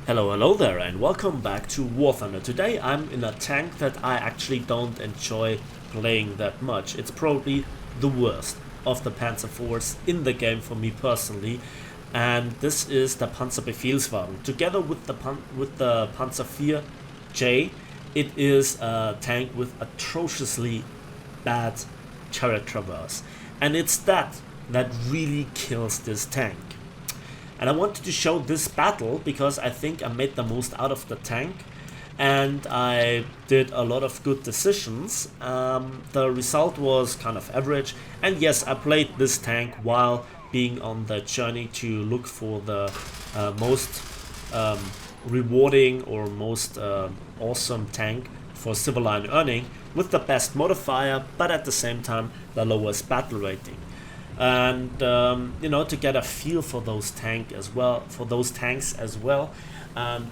Hello there and welcome back to War Thunder. Today I'm in a tank that I actually don't enjoy playing that much. It's probably the worst of the Panzer IVs in the game for me personally, and this is the Pz.Bfw. Together with the Panzer IV J, it is a tank with atrociously bad turret traverse, and it's that really kills this tank. And I wanted to show this battle because I think I made the most out of the tank and I did a lot of good decisions. The result was kind of average, and yes, I played this tank while being on the journey to look for the most rewarding or most awesome tank for civilian earning with the best modifier, but at the same time the lowest battle rating. And to get a feel for those tanks as well,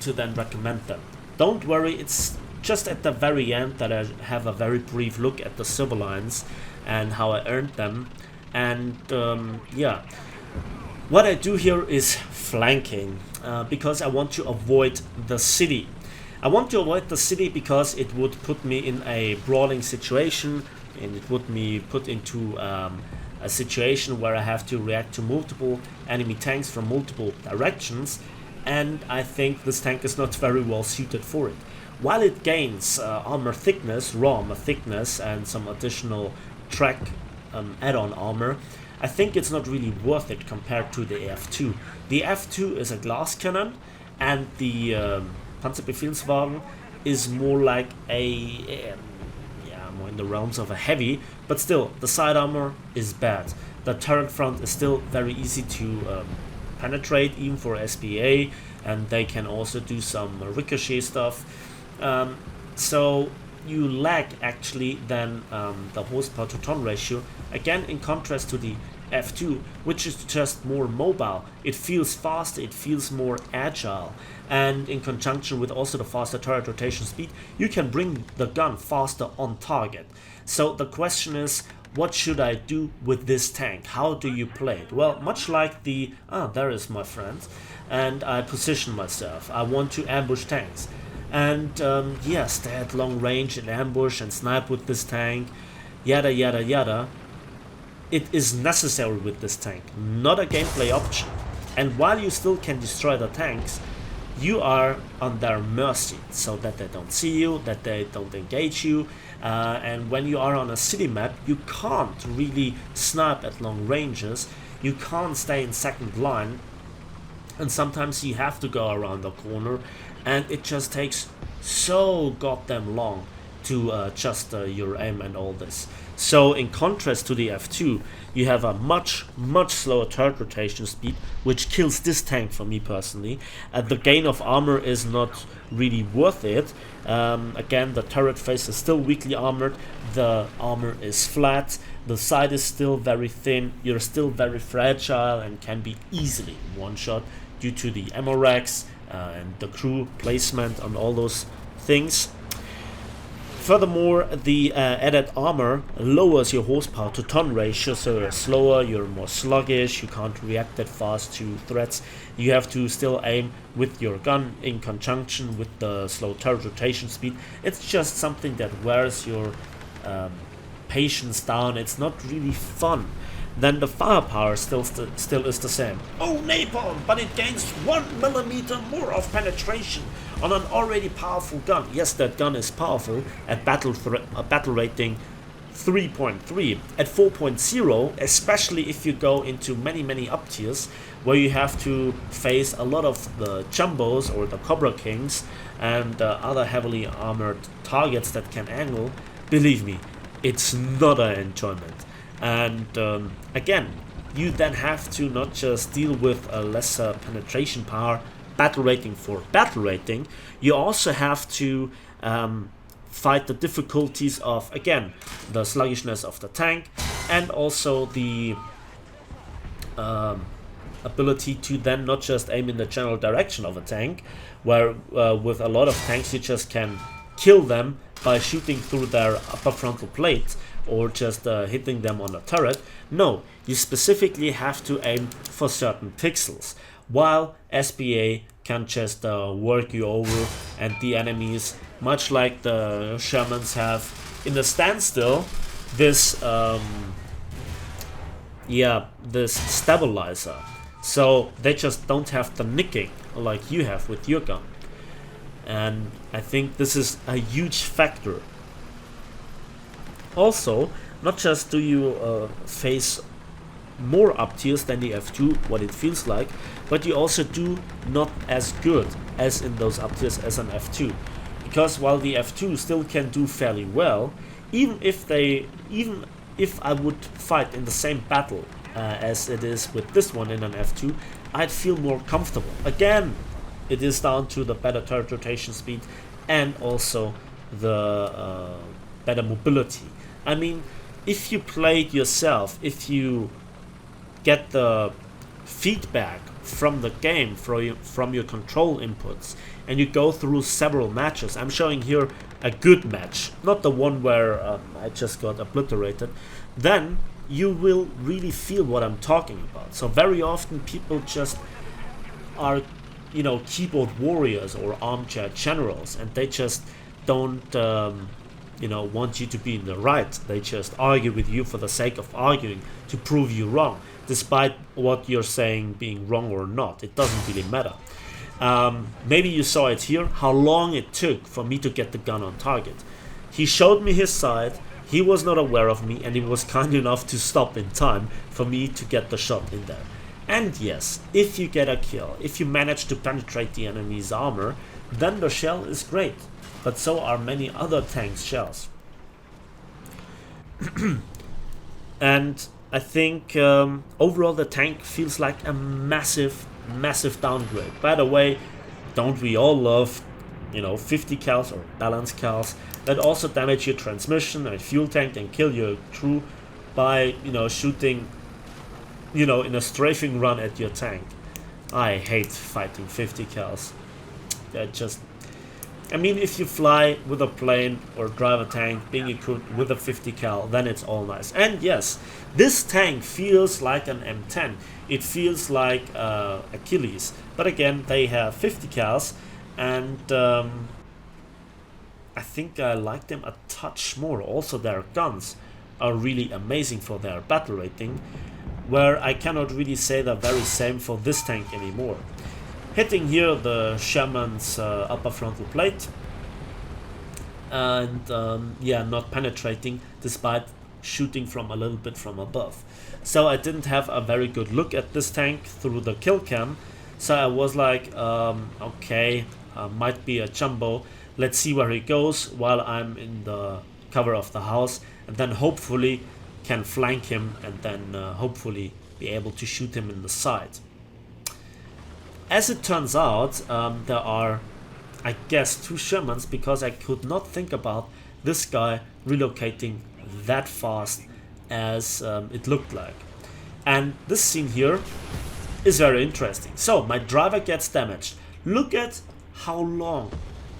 to then recommend them. Don't worry, it's just at the very end that I have a very brief look at the civilians and how I earned them. And yeah, what I do here is flanking because I want to avoid the city. I want to avoid the city because it would put me in a brawling situation, and it would me put into a situation where I have to react to multiple enemy tanks from multiple directions, and I think this tank is not very well suited for it. While it gains armor thickness, raw armor thickness, and some additional track add-on armor, I think it's not really worth it compared to the F2. The F2 is a glass cannon, and the Panzer-Befehlswagen is more like a more in the realms of a heavy, but still the side armor is bad. The turret front is still very easy to penetrate even for SPA, and they can also do some ricochet stuff. So you lack actually then the horsepower to ton ratio, again in contrast to the F2, which is just more mobile. It feels faster, it feels more agile, and in conjunction with also the faster turret rotation speed, you can bring the gun faster on target. So the question is, what should I do with this tank? How do you play it? Well, much like the there is my friend, and I position myself. I want to ambush tanks, and yes, stay at long range and ambush and snipe with this tank, yada yada yada. It is necessary with this tank, not a gameplay option. And while you still can destroy the tanks, you are on their mercy, so that they don't see you, that they don't engage you, and when you are on a city map, you can't really snipe at long ranges, you can't stay in second line, and sometimes you have to go around the corner, and it just takes so goddamn long to adjust your aim and all this. So in contrast to the F2, you have a much slower turret rotation speed, which kills this tank for me personally. The gain of armor is not really worth it. Again, the turret face is still weakly armored, the armor is flat, the side is still very thin, you're still very fragile and can be easily one-shot due to the ammo racks and the crew placement and all those things. Furthermore, the added armor lowers your horsepower to ton ratio, so you're slower, you're more sluggish, you can't react that fast to threats. You have to still aim with your gun in conjunction with the slow turret rotation speed. It's just something that wears your patience down. It's not really fun. Then the firepower still is the same. Oh, napalm, but it gains 1 millimeter more of penetration on an already powerful gun. Yes, that gun is powerful at battle rating 3.3. At 4.0, especially if you go into many up tiers, where you have to face a lot of the jumbos or the Cobra Kings and other heavily armored targets that can angle, believe me, it's not an enjoyment. And again, you then have to not just deal with a lesser penetration power, battle rating for battle rating, you also have to fight the difficulties of, again, the sluggishness of the tank, and also the ability to then not just aim in the general direction of a tank, where with a lot of tanks you just can kill them by shooting through their upper frontal plate or just hitting them on a turret. No, you specifically have to aim for certain pixels, while SPA can just work you over, and the enemies, much like the Shermans, have in the standstill this this stabilizer, so they just don't have the nicking like you have with your gun. And I think this is a huge factor. Also, not just do you face more up tiers than the F2, what it feels like, but you also do not as good as in those up tiers as an F2, because while the F2 still can do fairly well, even if I would fight in the same battle as it is with this one in an F2, I'd feel more comfortable. Again, it is down to the better turret rotation speed and also the better mobility. I mean, if you play it yourself, if you get the feedback from the game, from your control inputs, and you go through several matches, I'm showing here a good match, not the one where I just got obliterated, then you will really feel what I'm talking about. So very often people just are, you know, keyboard warriors or armchair generals, and they just don't you know, want you to be in the right. They just argue with you for the sake of arguing to prove you wrong, despite what you're saying being wrong or not. It doesn't really matter. Maybe you saw it here, how long it took for me to get the gun on target. He showed me his side, he was not aware of me, and he was kind enough to stop in time for me to get the shot in there. And yes, if you get a kill, if you manage to penetrate the enemy's armor, then the shell is great. But so are many other tanks' shells. And I think overall the tank feels like a massive downgrade. By the way, don't we all love, you know, 50 cals or balance cals that also damage your transmission and fuel tank and kill your crew by, you know, shooting, you know, in a strafing run at your tank. I hate fighting 50 cals. They're just, I mean, if you fly with a plane or drive a tank being equipped with a 50 cal, then it's all nice. And yes, this tank feels like an M10. It feels like Achilles. But again, they have 50 cals, and I think I like them a touch more. Also, their guns are really amazing for their battle rating, where I cannot really say the very same for this tank anymore. Hitting here the Sherman's upper frontal plate, and yeah, not penetrating despite shooting from a little bit from above. So I didn't have a very good look at this tank through the kill cam, so I was like, okay, might be a jumbo, let's see where he goes while I'm in the cover of the house, and then hopefully can flank him, and then hopefully be able to shoot him in the side. As it turns out, there are, I guess, 2 Shermans, because I could not think about this guy relocating that fast as it looked like. And this scene here is very interesting. So my driver gets damaged. Look at how long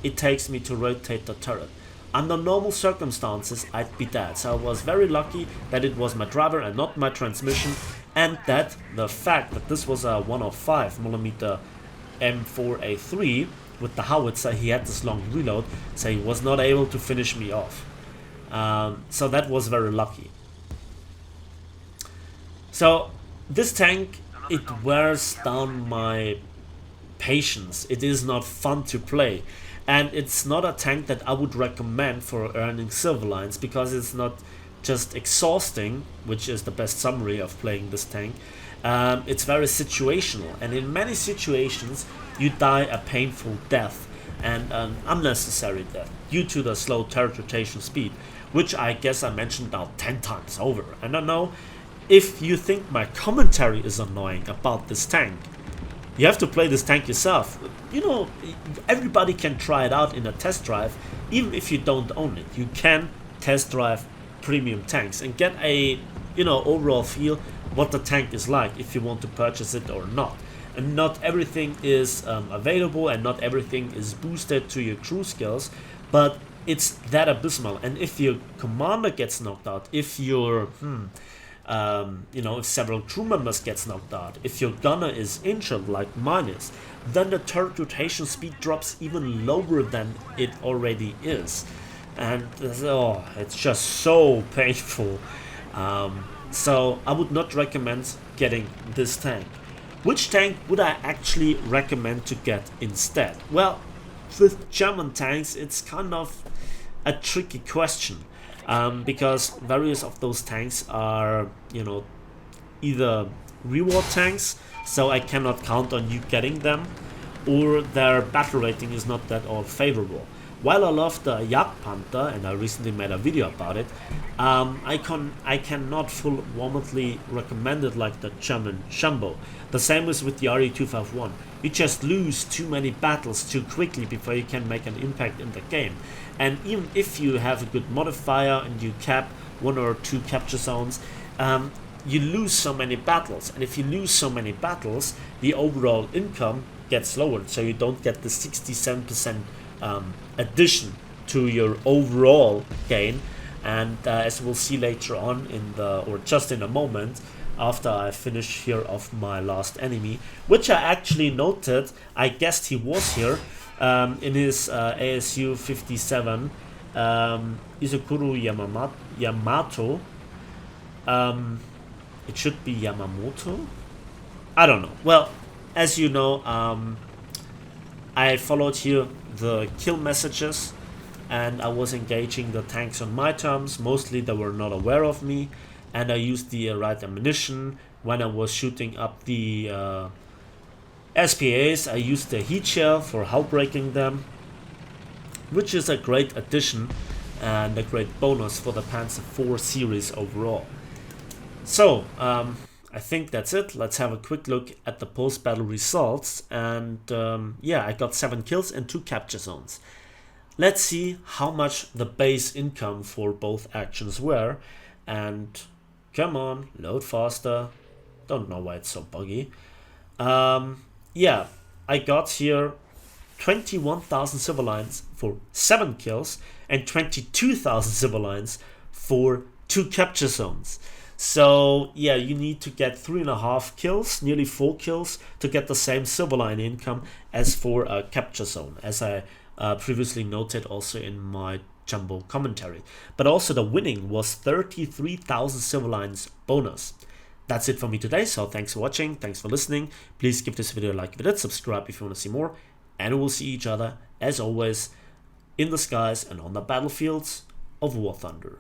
it takes me to rotate the turret. Under normal circumstances, I'd be dead. So I was very lucky that it was my driver and not my transmission, and that the fact that this was a 105mm M4A3 with the howitzer, he had this long reload, so he was not able to finish me off. So that was very lucky. So this tank, it wears down my patience. It is not fun to play, and it's not a tank that I would recommend for earning silver lines, because it's not just exhausting, which is the best summary of playing this tank. It's very situational, and in many situations you die a painful death and an unnecessary death due to the slow turret rotation speed, which I guess I mentioned now 10 times over. I don't know if you think my commentary is annoying about this tank. You have to play this tank yourself. You know, everybody can try it out in a test drive, even if you don't own it. You can test drive premium tanks and get a, you know, overall feel what the tank is like if you want to purchase it or not. And not everything is available, and not everything is boosted to your crew skills, but it's that abysmal. And if your commander gets knocked out, if your you know, if several crew members gets knocked out, if your gunner is injured like mine is, then the turret rotation speed drops even lower than it already is, and oh, it's just so painful. So I would not recommend getting this tank. Which tank would I actually recommend to get instead? Well, with German tanks it's kind of a tricky question, because various of those tanks are, you know, either reward tanks, so I cannot count on you getting them, or their battle rating is not that all favorable. While I love the Jagdpanther, and I recently made a video about it, I cannot full warmly recommend it like the German Jumbo. The same is with the RE251. You just lose too many battles too quickly before you can make an impact in the game. And even if you have a good modifier and you cap 1 or 2 capture zones, you lose so many battles. And if you lose so many battles, the overall income gets lowered, so you don't get the 67% addition to your overall gain. And as we'll see later on in the, or just in a moment, after I finish here off my last enemy, which I actually noted, I guessed he was here in his ASU 57, Izukuru Yamato. It should be Yamamoto, I don't know. Well, as you know, I followed here the kill messages, and I was engaging the tanks on my terms. Mostly they were not aware of me, and I used the right ammunition. When I was shooting up the SPAs, I used the heat shell for hull breaking them, which is a great addition and a great bonus for the Panzer IV series overall. So I think that's it. Let's have a quick look at the post-battle results, and yeah, I got 7 kills and 2 capture zones. Let's see how much the base income for both actions were, and come on, load faster. Don't know why it's so buggy. Yeah, I got here 21,000 silver lines for 7 kills and 22,000 silver lines for 2 capture zones. So yeah, you need to get 3.5 kills, nearly 4 kills, to get the same silver line income as for a capture zone, as I previously noted also in my Jumbo commentary. But also the winning was 33,000 silver lines bonus. That's it for me today, so thanks for watching, thanks for listening. Please give this video a like if you did, subscribe if you want to see more, and we'll see each other, as always, in the skies and on the battlefields of War Thunder.